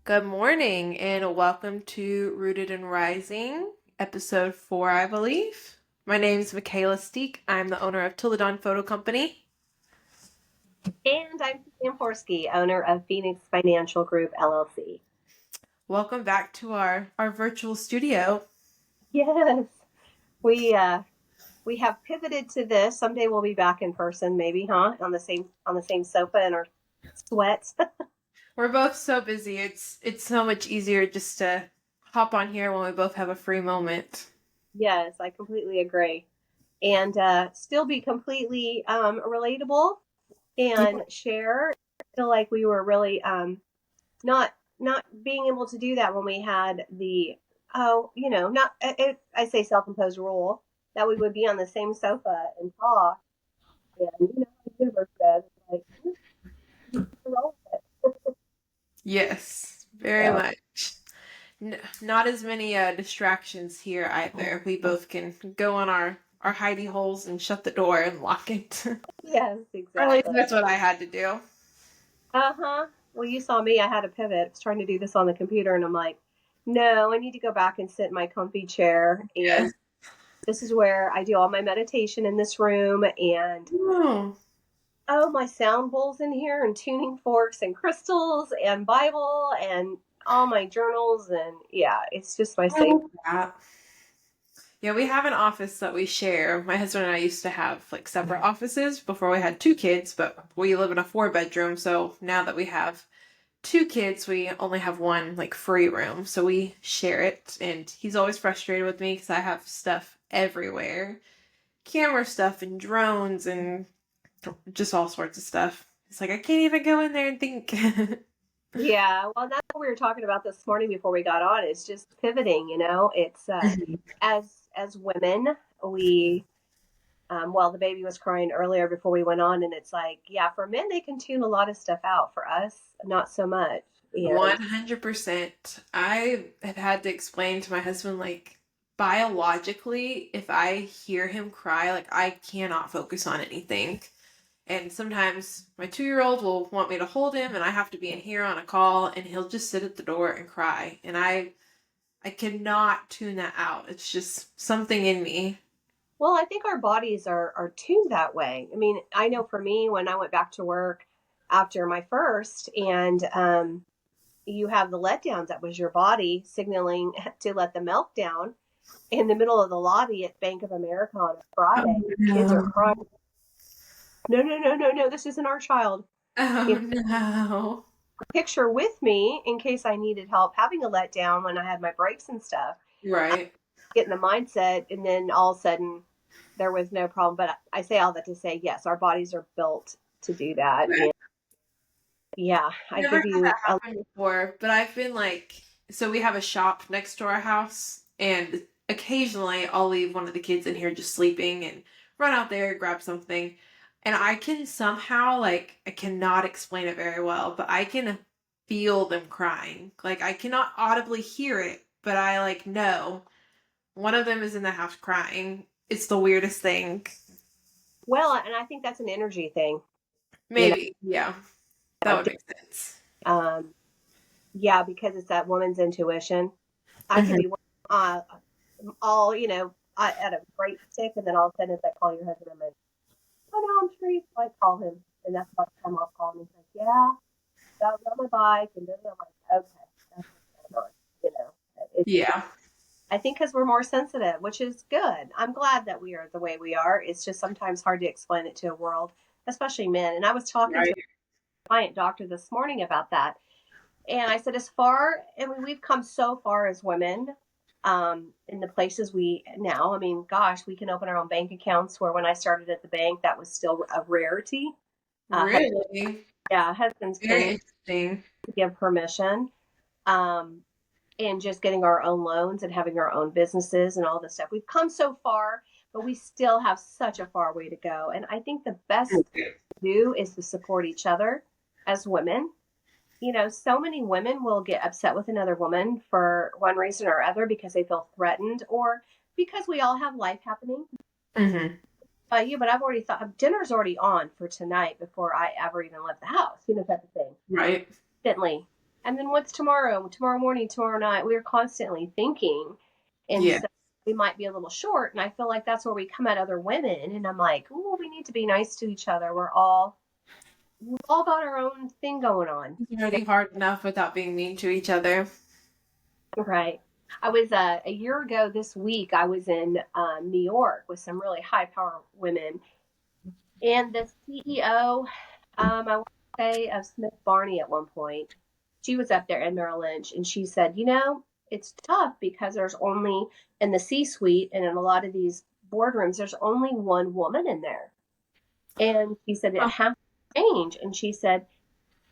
Good morning and welcome to Rooted and Rising, episode 4, I believe. My name is Michaela Stiek. I'm the owner of Tilladon Photo Company. And I'm Suzanne Porske, owner of Phoenix Financial Group, LLC. Welcome back to our virtual studio. Yes, we we have pivoted to this. Someday we'll be back in person, maybe, huh? On the same sofa in our sweats. We're both so busy. It's so much easier just to hop on here when we both have a free moment. Yes, I completely agree. And still be completely relatable and share. I feel like we were really not not being able to do that when we had the not I say self-imposed rule that we would be on the same sofa and talk, and the universe says, like, roll with it. Yes, very So much. Not as many distractions here either. We both can go on our hidey holes and shut the door and lock it. yes, Or at least exactly. that's what I had to do. Uh-huh. Well, you saw me. I had a pivot. I was trying to do this on the computer, and I'm like, no, I need to go back and sit in my comfy chair. Yeah. And this is where I do all my meditation in this room. And Oh, oh, my sound bowls in here, and tuning forks, and crystals, and Bible, and all my journals. And yeah, it's just my I safe. love that. Yeah, we have an office that we share. My husband and I used to have like separate offices before we had two kids, but we live in a 4 bedroom. So now that we have two kids, we only have one like free room. So we share it. And he's always frustrated with me because I have stuff everywhere, camera stuff and drones and just all sorts of stuff. It's like I can't even go in there and think. Yeah, well, that's what we were talking about this morning before we got on. It's just pivoting. It's as women, we well, the baby was crying earlier before we went on, and it's like, yeah, for men they can tune a lot of stuff out. For us, not so much. And 100%. I have had to explain to my husband, like, biologically, if I hear him cry, like, I cannot focus on anything. And sometimes my 2-year-old will want me to hold him, and I have to be in here on a call, and he'll just sit at the door and cry. And I cannot tune that out. It's just something in me. well, I think our bodies are tuned that way. I mean, I know for me, when I went back to work after my first, and you have the letdowns, that was your body signaling to let the milk down in the middle of the lobby at Bank of America on a Oh Friday. Kids are no. crying. No, no, no, no, no. This isn't our child. You Oh know, no. picture with me in case I needed help having a letdown when I had my breaks and stuff. Right. Get in the mindset, and then all of a sudden there was no problem. But I say all that to say, yes, our bodies are built to do that. And yeah, I Never give had that you a happen before, but I've been like, so we have a shop next to our house, and occasionally I'll leave one of the kids in here just sleeping and run out there, grab something. And I can somehow, like, I cannot explain it very well, but I can feel them crying. Like, I cannot audibly hear it, but I, like, know one of them is in the house crying. It's the weirdest thing. well, and I think that's an energy thing. You Maybe, yeah, that know, would make sense. um, yeah, because it's that woman's intuition. I can Mhm. be all I at a great stick, and then all of a sudden it's like, call your husband. I'm like, oh no, I'm free. So I call him, and that's about the time I'll call him. He's like, yeah, I was on my bike, and then I'm like, okay, that's what's going on. You know, it's Yeah, I think because we're more sensitive, which is good. I'm glad that we are the way we are. It's just sometimes hard to explain it to a world, especially men. And I was talking to right. a client doctor this morning about that. And I said, I mean, we've come so far as women in the places we now, I mean, gosh, we can open our own bank accounts where when I started at the bank, that was still a rarity. Uh, Really? yeah, husbands Very couldn't interesting. give permission. Um, and just getting our own loans and having our own businesses and all this stuff. We've come so far, but we still have such a far way to go. And I think the best to do is to support each other as women. So many women will get upset with another woman for one reason or other because they feel threatened, or because we all have life happening. Hmm. But I've already thought dinner's already on for tonight before I ever even left the house, type of thing. Right. Instantly. And then what's tomorrow? Tomorrow morning, tomorrow night. We're constantly thinking. And Yeah. so we might be a little short. And I feel like that's where we come at other women. And I'm like, oh, we need to be nice to each other. We've all got our own thing going on. It's already hard enough without being mean to each other. Right. I was a year ago this week, I was in New York with some really high power women. And the CEO, I want to say of Smith Barney at one point, she was up there in Merrill Lynch and she said, it's tough because there's only in the C suite and in a lot of these boardrooms, there's only one woman in there. And she said it Oh, has to change. And she said,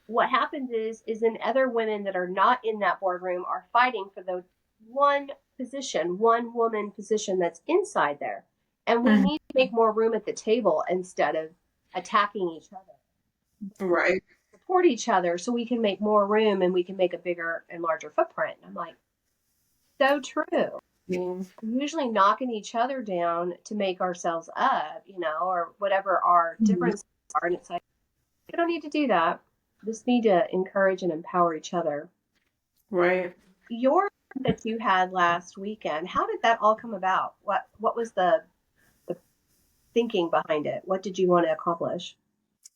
what happens is then other women that are not in that boardroom are fighting for the one position, one woman position that's inside there. And we mhm. need to make more room at the table instead of attacking each other. Right. Support each other so we can make more room and we can make a bigger and larger footprint. And I'm like, so true. Yeah. We're usually knocking each other down to make ourselves up, or whatever our Mhm. differences are. And it's like, we don't need to do that. Just need to encourage and empower each other. Right. Your that you had last weekend, how did that all come about? What was the thinking behind it? What did you want to accomplish?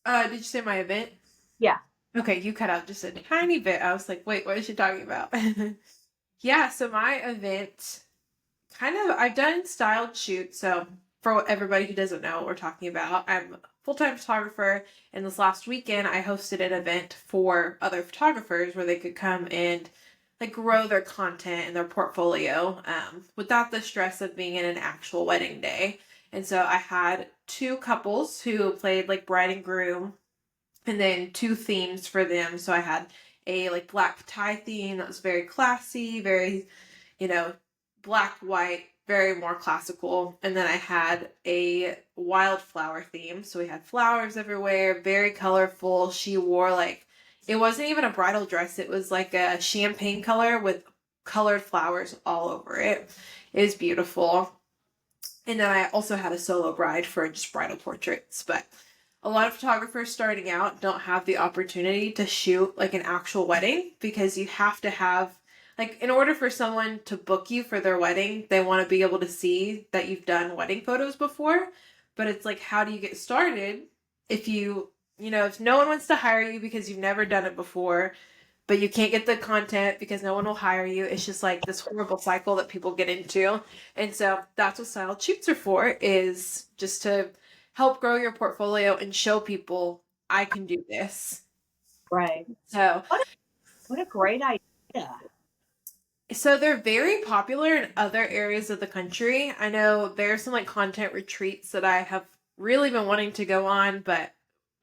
Did you say my event? Yeah. Okay, you cut out just a tiny bit. I was like, wait, what is she talking about? Yeah, so my event I've done styled shoots. So for everybody who doesn't know what we're talking about, I'm a full-time photographer. And this last weekend, I hosted an event for other photographers where they could come and like grow their content and their portfolio without the stress of being in an actual wedding day. And so I had two couples who played like bride and groom and then two themes for them. So I had a like black tie theme that was very classy, very, you know, black, white, very more classical. And then I had a wildflower theme. So we had flowers everywhere, very colorful. She wore like, it wasn't even a bridal dress, it was like a champagne color with colored flowers all over it. It was beautiful. And then I also had a solo bride for just bridal portraits. But a lot of photographers starting out don't have the opportunity to shoot like an actual wedding because you have to have, like, in order for someone to book you for their wedding, they want to be able to see that you've done wedding photos before. But it's like, how do you get started if if no one wants to hire you because you've never done it before? But you can't get the content because no one will hire you. It's just like this horrible cycle that people get into. And so that's what styled shoots are for, is just to help grow your portfolio and show people I can do this. Right. So What a great idea. so they're very popular in other areas of the country. I know there's some like content retreats that I have really been wanting to go on, but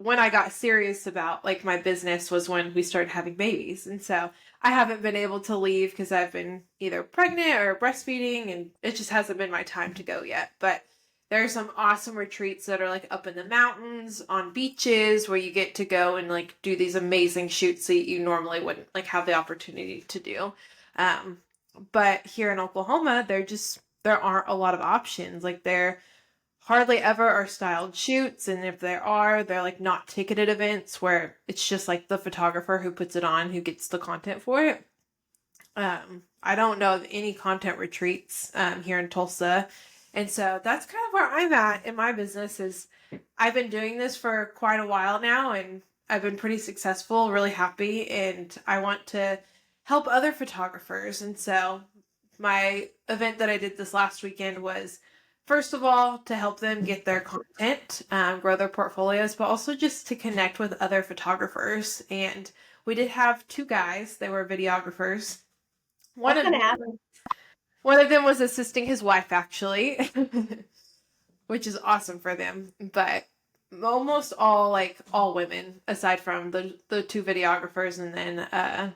when I got serious about like my business was when we started having babies. And so I haven't been able to leave because I've been either pregnant or breastfeeding and it just hasn't been my time to go yet. But there are some awesome retreats that are like up in the mountains on beaches where you get to go and like do these amazing shoots that you normally wouldn't like have the opportunity to do. Um, but here in Oklahoma, there aren't a lot of options. Like there hardly ever are styled shoots, and if there are, they're like not ticketed events where it's just like the photographer who puts it on who gets the content for it. I don't know of any content retreats here in Tulsa. And so that's kind of where I'm at in my business is I've been doing this for quite a while now and I've been pretty successful, really happy, and I want to help other photographers. And so my event that I did this last weekend was first of all to help them get their content, grow their portfolios, but also just to connect with other photographers. And we did have two guys, they were videographers. I One was of going to ask. them, one of them was assisting his wife actually, which is awesome for them. But almost all women, aside from the two videographers, and then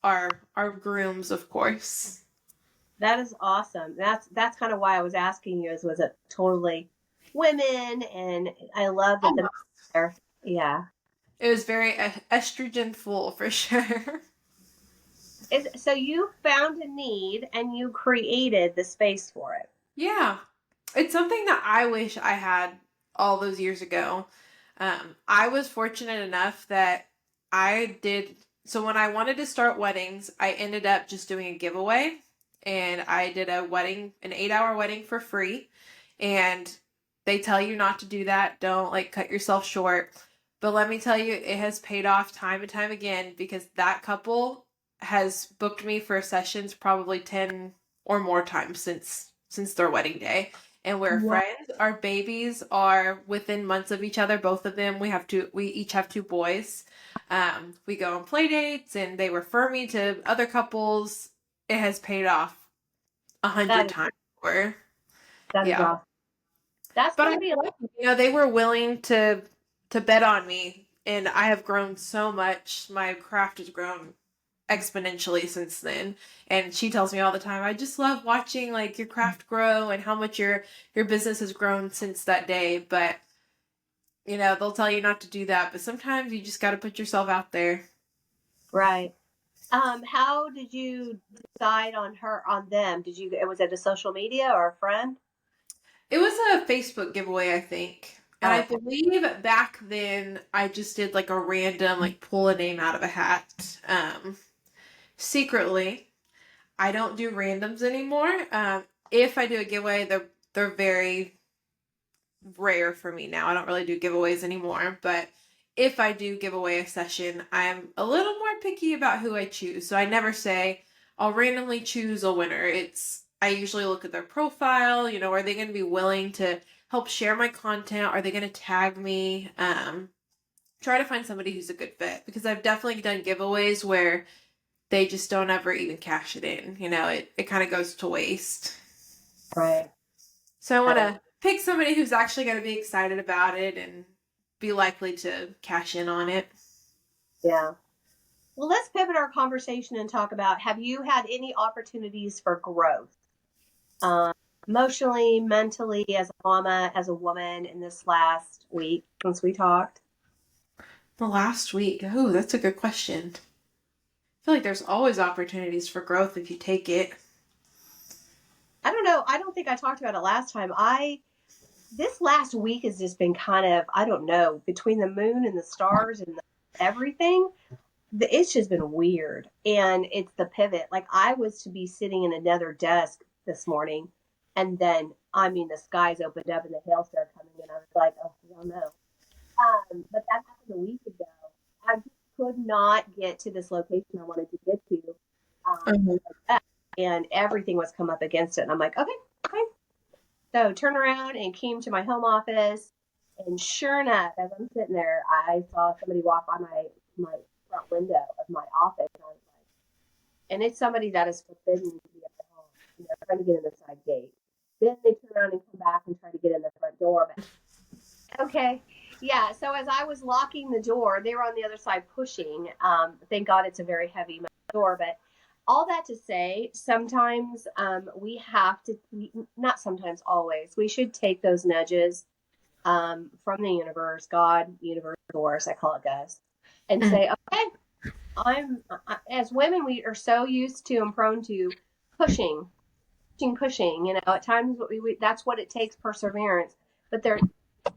our grooms, of course. That is awesome. That's kind of why I was asking you. Is was it totally women? And I love that the there. Yeah. It was very estrogen full for sure. So you found a need and you created the space for it. Yeah, it's something that I wish I had all those years ago. I was fortunate enough that I did So when I wanted to start weddings, I ended up just doing a giveaway, and I did a wedding, an 8-hour wedding for free. And they tell you not to do that. Don't like cut yourself short. But let me tell you, it has paid off time and time again, because that couple has booked me for sessions probably 10 or more times since their wedding day. And we're Wow. friends. Our babies are within months of each other, both of them. We each have two boys. We go on play dates, and they refer me to other couples. It has paid off a That hundred is, times more. that is Yeah, awesome. That's but going I to be, love them. They were willing to bet on me, and I have grown so much. My craft has grown exponentially since then. And she tells me all the time, I just love watching like your craft grow and how much your business has grown since that day. But they'll tell you not to do that, but sometimes you just got to put yourself out there. right. How did you decide on them? Was it a social media or a friend? It was a Facebook giveaway, I think. And I Okay. believe back then I just did like a random, like pull a name out of a hat. Secretly, I don't do randoms anymore. If I do a giveaway, they're very rare for me now. I don't really do giveaways anymore, but if I do give away a session, I'm a little more picky about who I choose. So I never say I'll randomly choose a winner. I usually look at their profile, are they going to be willing to help share my content? Are they going to tag me? Try to find somebody who's a good fit, because I've definitely done giveaways where they just don't ever even cash it in. It kind of goes to waste. Right. So I want Right. to pick somebody who's actually going to be excited about it and be likely to cash in on it. Yeah. Well, let's pivot our conversation and talk about, have you had any opportunities for growth? Um, Emotionally, mentally, as a mama, as a woman in this last week since we talked? The last week, oh, that's a good question. I feel like there's always opportunities for growth if you take it. I don't know. I don't think I talked about it last time. This last week has just been kind of, I don't know, between the moon and the stars and everything. It's just been weird. And it's the pivot. Like, I was to be sitting in another desk this morning, and then, I mean, the skies opened up and the hail started coming in. I was like, oh, hell no. But that happened a week ago. I just could not get to this location I wanted to get to. Mhm. And everything was come up against it. And I'm like, okay, okay. So turn around and came to my home office. And sure enough, as I'm sitting there, I saw somebody walk by my front window of my office. And I was like, and it's somebody that is forbidden to be at the home. Trying to get in the side gate. Then they turn around and come back and try to get in the front door. But okay. Yeah. So as I was locking the door, they were on the other side pushing. Thank God it's a very heavy door. But all that to say, sometimes we have to, not sometimes, always, we should take those nudges from the universe, God, universe, source, I call it Gus, and say, okay, as women, we are so used to and prone to pushing, pushing. At times that's what it takes, perseverance. But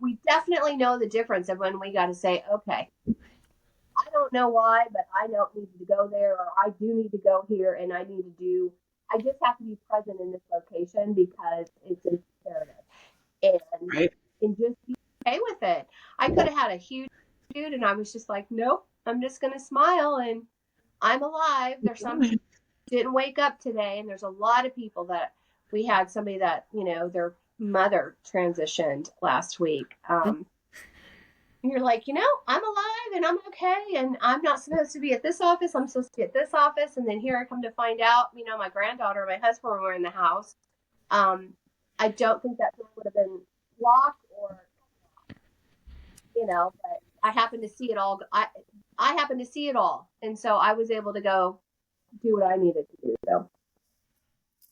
we definitely know the difference of when we got to say, okay, I don't know why, but I don't need to go there, or I do need to go here, and I just have to be present in this location because it's imperative. And, Right. and just be okay with it. I could have had a huge attitude, and I was just like, nope, I'm just going to smile, and I'm alive. There's some people who didn't wake up today, and there's a lot of people that we had somebody that, their mother transitioned last week. And you're like, I'm alive and I'm okay, and I'm not supposed to be at this office. I'm supposed to be at this office. And then here I come to find out, my granddaughter and my husband were in the house. I don't think that door would have been locked or, but I happened to see it all. I happened to see it all. And so I was able to go do what I needed to do. So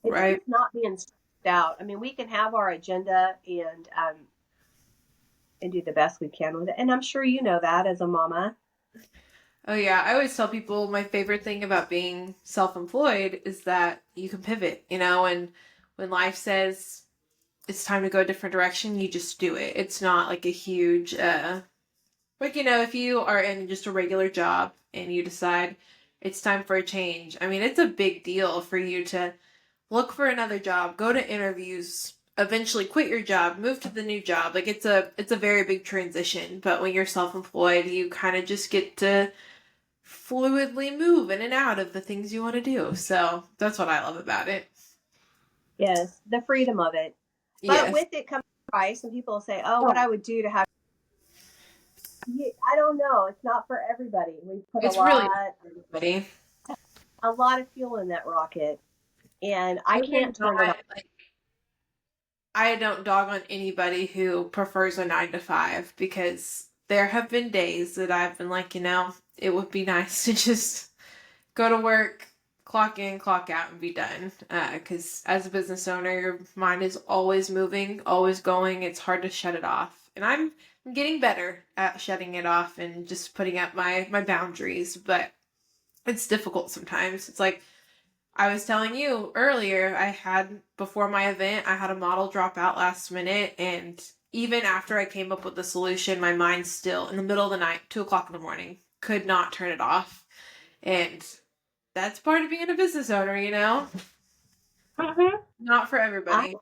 it's Right. just not being stressed out. I mean, we can have our agenda and do the best we can with it. And I'm sure you know that as a mama. Oh yeah, I always tell people my favorite thing about being self-employed is that you can pivot, and when life says it's time to go a different direction, you just do it. It's not like a huge Like, if you are in just a regular job and you decide it's time for a change, I mean, it's a big deal for you to look for another job, go to interviews, eventually quit your job, move to the new job. Like it's a very big transition, but when you're self-employed, you kind of just get to fluidly move in and out of the things you want to do. So, that's what I love about it. Yes, the freedom of it. But Yes. with it comes a price, and people say, "Oh, what I would do to have." I don't know. It's not for everybody. We put It's really everybody. a lot of fuel in that rocket, and I I can't would turn it off. not like I don't dog on anybody who prefers a 9 to 5 because there have been days that I've been like, it would be nice to just go to work, clock in, clock out, and be done. Because as a business owner, your mind is always moving, always going. It's hard to shut it off. And I'm getting better at shutting it off and just putting up my boundaries, but it's difficult sometimes. It's like I was telling you earlier, before my event, I had a model drop out last minute, and even after I came up with the solution, my mind still, in the middle of the night, 2 o'clock in the morning, could not turn it off. And that's part of being a business owner, Mm-hmm. Not for I everybody.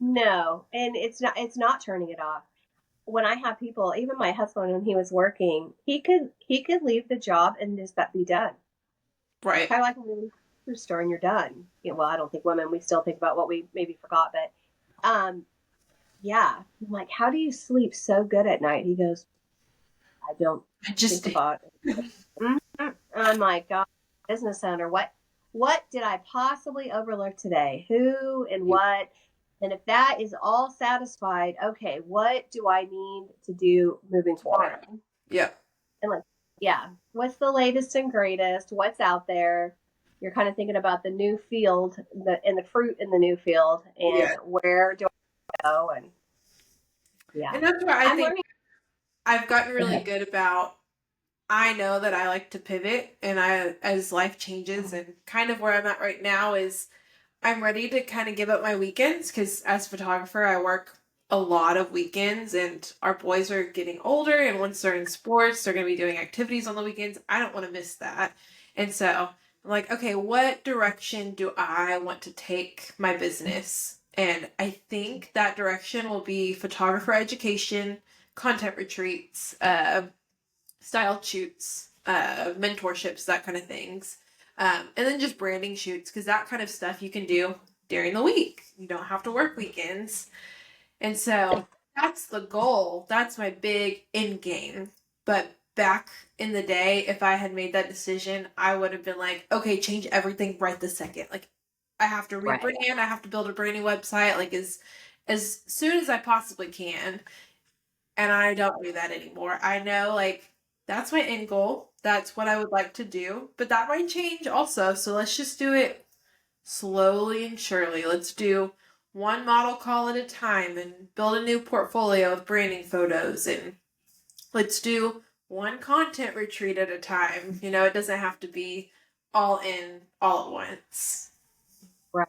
no, and it's not turning it off. When I have people, even my husband, when he was working, he could leave the job and just that be done. Right. Kind of like when we leave the grocery store and you're done. Well, I don't think women, we still think about what we maybe forgot, but yeah. I'm like, how do you sleep so good at night? He goes, I don't I just think about it. Mm-hmm. I'm like, God, business owner, what did I possibly overlook today? Who and what? And if that is all satisfied, okay, what do I need to do moving forward? tomorrow. Yeah. And like, yeah, what's the latest and greatest? What's out there? You're kind of thinking about the new field, the fruit in the new field, and Yeah. where do I go? And yeah, And that's why I I'm think learning. I've gotten Go really ahead. good about I know that I like to pivot and as life changes and kind of where I'm at right now is I'm ready to kind of give up my weekends because as a photographer, I work a lot of weekends and our boys are getting older. And once they're in sports, they're going to be doing activities on the weekends. I don't want to miss that. And so I'm like, okay, what direction do I want to take my business? And I think that direction will be photographer education, content retreats, style shoots, mentorships, that kind of things. And then just branding shoots, because that kind of stuff you can do during the week. You don't have to work weekends. And so that's the goal. That's my big end game. But back in the day, if I had made that decision, I would have been like, okay, change everything right this second. Like, I have to Right. rebrand, I have to build a brand new website, like as soon as I possibly can. And I don't do that anymore. I know, like, that's my end goal. That's what I would like to do. But that might change also. So let's just do it slowly and surely. Let's do one model call at a time and build a new portfolio of branding photos. And let's do one content retreat at a time. It doesn't have to be all in all at once. Right.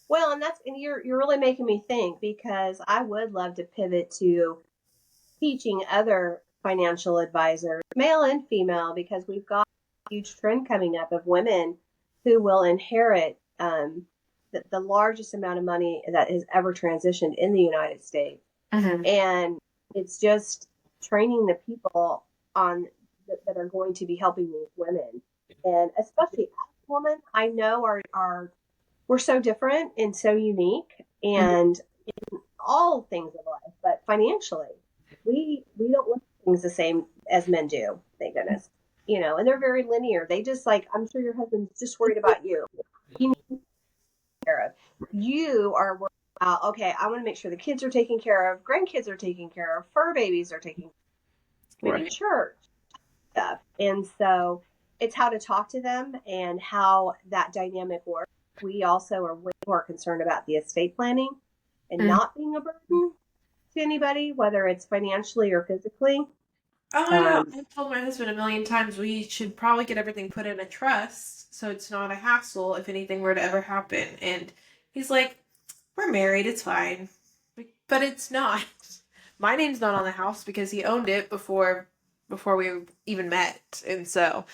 Well, and you're really making me think because I would love to pivot to teaching other financial advisors, male and female, because we've got a huge trend coming up of women who will inherit the largest amount of money that has ever transitioned in the United States. Mm-hmm. And it's just training the people on that are going to be helping these women. And especially as a woman, I know our we're so different and so unique and in all things of life, but financially, we don't look at things the same as men do, thank goodness. And they're very linear. They just like, I'm sure your husband's just worried about you. He needs to take care of. You are worried about, okay, I want to make sure the kids are taken care of, grandkids are taken care of, fur babies are taken care of, maybe Right. church stuff. And so it's how to talk to them and how that dynamic works. We also are way more concerned about the estate planning and Mm. not being a burden to anybody, whether it's financially or physically. Oh, I know. Um, I've told my husband a million times we should probably get everything put in a trust so it's not a hassle if anything were to ever happen. And he's like, we're married, it's fine. Like, but it's not. my name's not on the house because he owned it before we even met. And so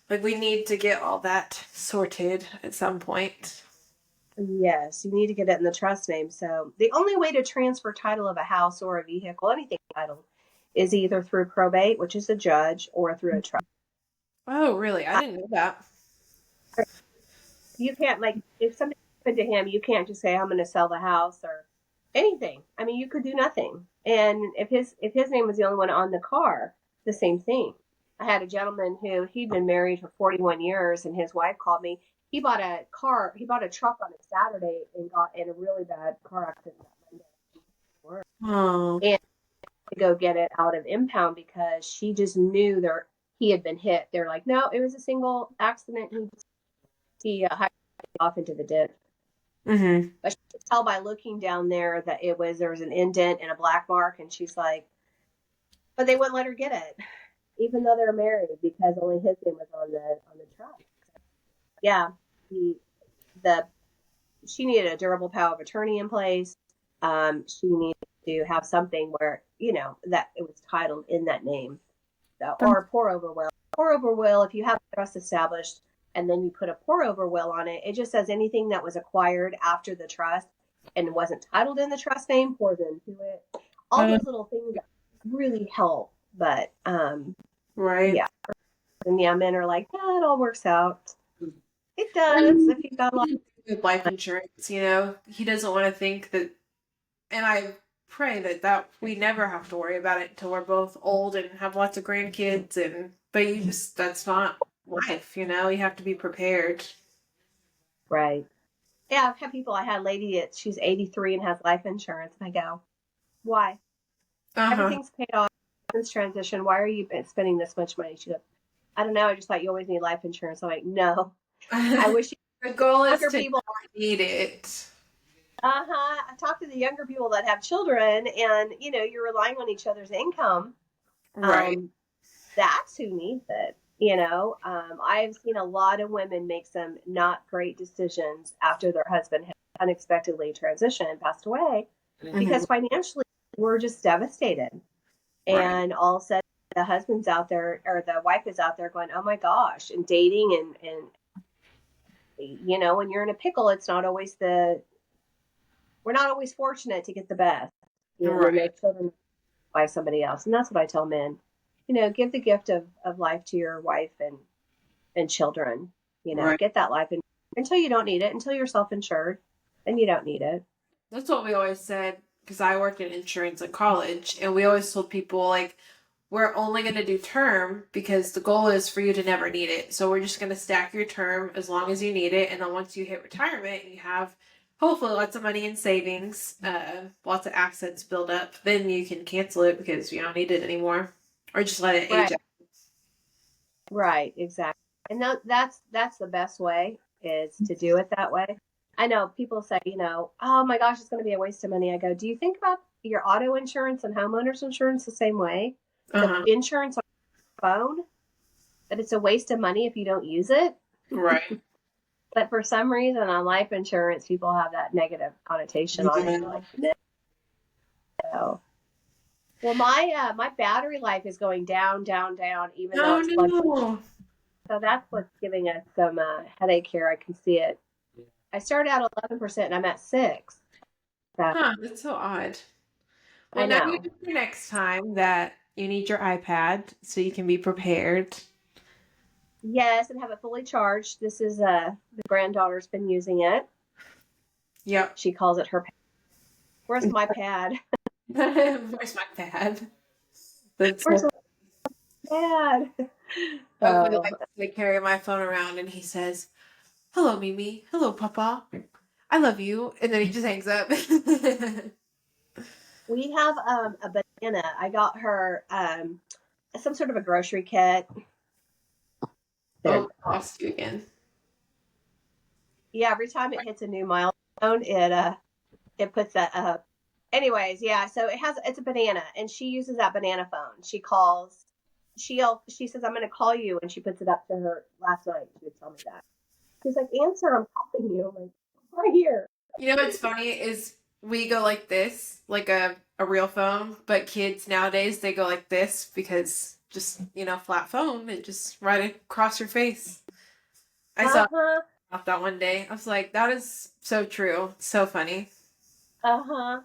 like we need to get all that sorted at some point. Yes, you need to get it in the trust name. So the only way to transfer title of a house or a vehicle, anything titled, is either through probate, which is a judge, or through a trust. Oh, really? I didn't know that. You can't, like, if something happened to him, you can't just say, I'm going to sell the house or anything. I mean, you could do nothing. And if his name was the only one on the car, the same thing. I had a gentleman who he'd been married for 41 years, and his wife called me. He bought a truck on a Saturday and got in a really bad car accident that Monday. Oh. And to go get it out of impound because she just knew he had been hit. They're like, no, it was a single accident. He hired off into the ditch. Mm-hmm. But she could tell by looking down there that there was an indent and a black mark, and she's like, but they wouldn't let her get it, even though they're married, because only his name was on the truck. Yeah, she needed a durable power of attorney in place. She needed to have something where that it was titled in that name, or pour over will. Pour over will, if you have a trust established and then you put a pour over will on it, it just says anything that was acquired after the trust and wasn't titled in the trust name pours into it. All those little things that really help, but Right. yeah, and men are like, yeah, it all works out. It does if you've got a lot With life insurance, he doesn't want to think that, and I pray that we never have to worry about it until we're both old and have lots of grandkids, but that's not life, you have to be prepared. right. Yeah, I've had people. I had a lady she's 83 and has life insurance, and I go, why? Everything's paid off since transition. Why are you spending this much money? She goes, I don't know. I just thought you always need life insurance. I'm like, no. I wish the goal is to people not need it. I talk to the younger people that have children, and you're relying on each other's income. Right. That's who needs it. I've seen a lot of women make some not great decisions after their husband had unexpectedly transitioned and passed away, because financially we're just devastated. Right. And all of a sudden the husband's out there, or the wife is out there going, oh my gosh, and dating and when you're in a pickle, we're not always fortunate to get the best. When their children by somebody else. And that's what I tell men. Give the gift of life to your wife and children. Get that life until you don't need it, until you're self-insured, and you don't need it. That's what we always said, because I worked in insurance in college, and we always told people, like, we're only going to do term because the goal is for you to never need it. So we're just going to stack your term as long as you need it. And then once you hit retirement and you have hopefully lots of money in savings, lots of assets build up, then you can cancel it because you don't need it anymore, or just let it age out. Right, exactly. And that's the best way, is to do it that way. I know people say, oh my gosh, it's going to be a waste of money. I go, do you think about your auto insurance and homeowners insurance the same way? The insurance on your phone, that it's a waste of money if you don't use it. Right. But for some reason on life insurance, people have that negative connotation on it. Like, no. Well, my battery life is going down, down, down, even though it's plugged in. So that's what's giving us some headache here. I can see it. I started out 11% and I'm at 6. So, that's so odd. Well, I know. Now you know for next time that you need your iPad so you can be prepared. Yes, and have it fully charged. This is the granddaughter's been using it. Yep. She calls it her pad. Where's my pad? Where's my pad? Where's my pad? I carry my phone around and he says, hello, Mimi. Hello, Papa. I love you. And then he just hangs up. We have a banana. I got her some sort of a grocery kit. Oh, lost you again. Yeah, every time it hits a new milestone, it puts that up. Anyways, yeah, so it's a banana, and she uses that banana phone. She calls. She says, I'm going to call you, and she puts it up to her. Last night she would tell me that. She's like, answer, I'm calling you. I'm like, right here. You know what's funny is we go like this, like a real phone, but kids nowadays they go like this because just, flat phone, it just right across your face. I saw Uh-huh. that one day. I was like, that is so true. So funny. Uh-huh.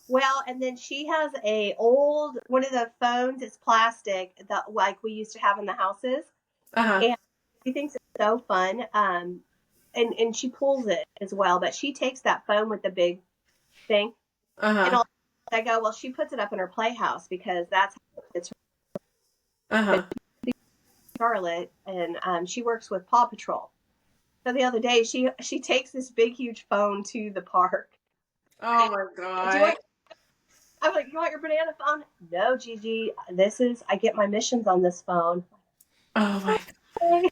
Well, and then she has a old one of the phones. It's plastic that like we used to have in the houses, Uh-huh. and she thinks it's so fun. And she pulls it as well, but she takes that phone with the big thing, and Uh-huh. I go, well, she puts it up in her playhouse because that's how it's Uh-huh. Charlotte, and she works with Paw Patrol. So the other day, she takes this big huge phone to the park. Oh my Do you God. want I'm like, you want your banana phone? No, Gigi. I get my missions on this phone. Oh my Okay.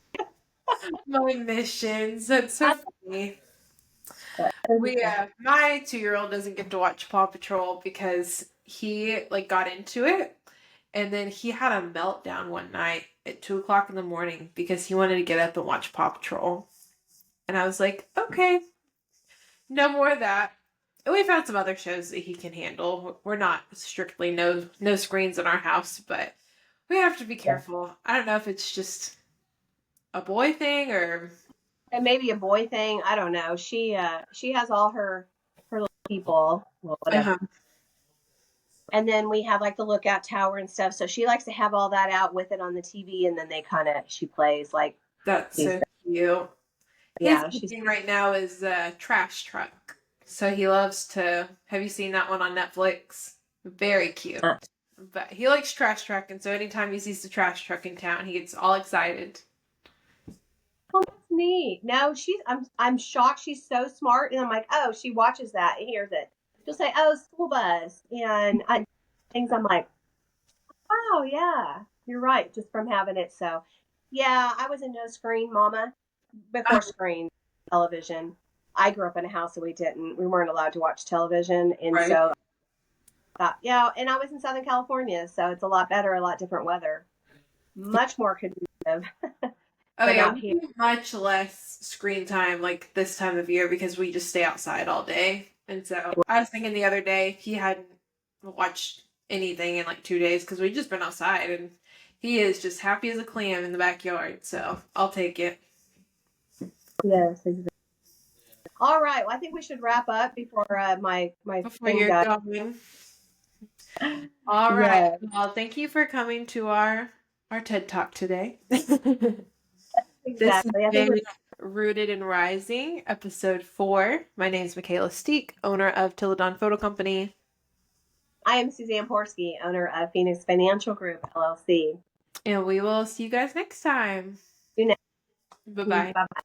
my missions. That's so I funny. love My 2-year-old doesn't get to watch Paw Patrol because he like got into it, and then he had a meltdown one night at 2 o'clock in the morning because he wanted to get up and watch Paw Patrol. And I was like, okay, no more of that. And we found some other shows that he can handle. We're not strictly no screens in our house, but we have to be careful. I don't know if it's just a boy thing or and maybe a boy thing. I don't know. She has all her little people, well, whatever. uh-huh. And then we have like the lookout tower and stuff. So she likes to have all that out with it on the TV, and then she plays like That's these. so cute. His Yeah, big she's thing right now is Trash Truck. So he loves to. Have you seen that one on Netflix? Very cute. uh, But he likes Trash Truck, and so anytime he sees the trash truck in town, he gets all excited. oh, that's neat. No, I'm shocked. She's so smart, and I'm like, oh, she watches that and hears it. She'll say, oh, school bus, and things. I'm like, oh yeah, you're right. Just from having it. So, yeah, I was a no screen mama before screen television. I grew up in a house that we weren't allowed to watch television, and Right. so I thought, yeah, and I was in Southern California, so it's a lot better, a lot different weather, much more conducive Oh than yeah, out we here. do much less screen time like this time of year because we just stay outside all day. And so I was thinking the other day he hadn't watched anything in like 2 days because we've just been outside and he is just happy as a clam in the backyard. So I'll take it. Yes, exactly. All right. Well, I think we should wrap up before my Before thing you're dies. going. All right. Yeah, Well, thank you for coming to our TED Talk today. This has exactly. I think been Rooted and Rising, episode 4. My name is Michaela Stiek, owner of Tilladon Photo Company. I am Suzanne Porske, owner of Phoenix Financial Group LLC. And we will see you guys next time. See you next. Bye bye. Bye bye.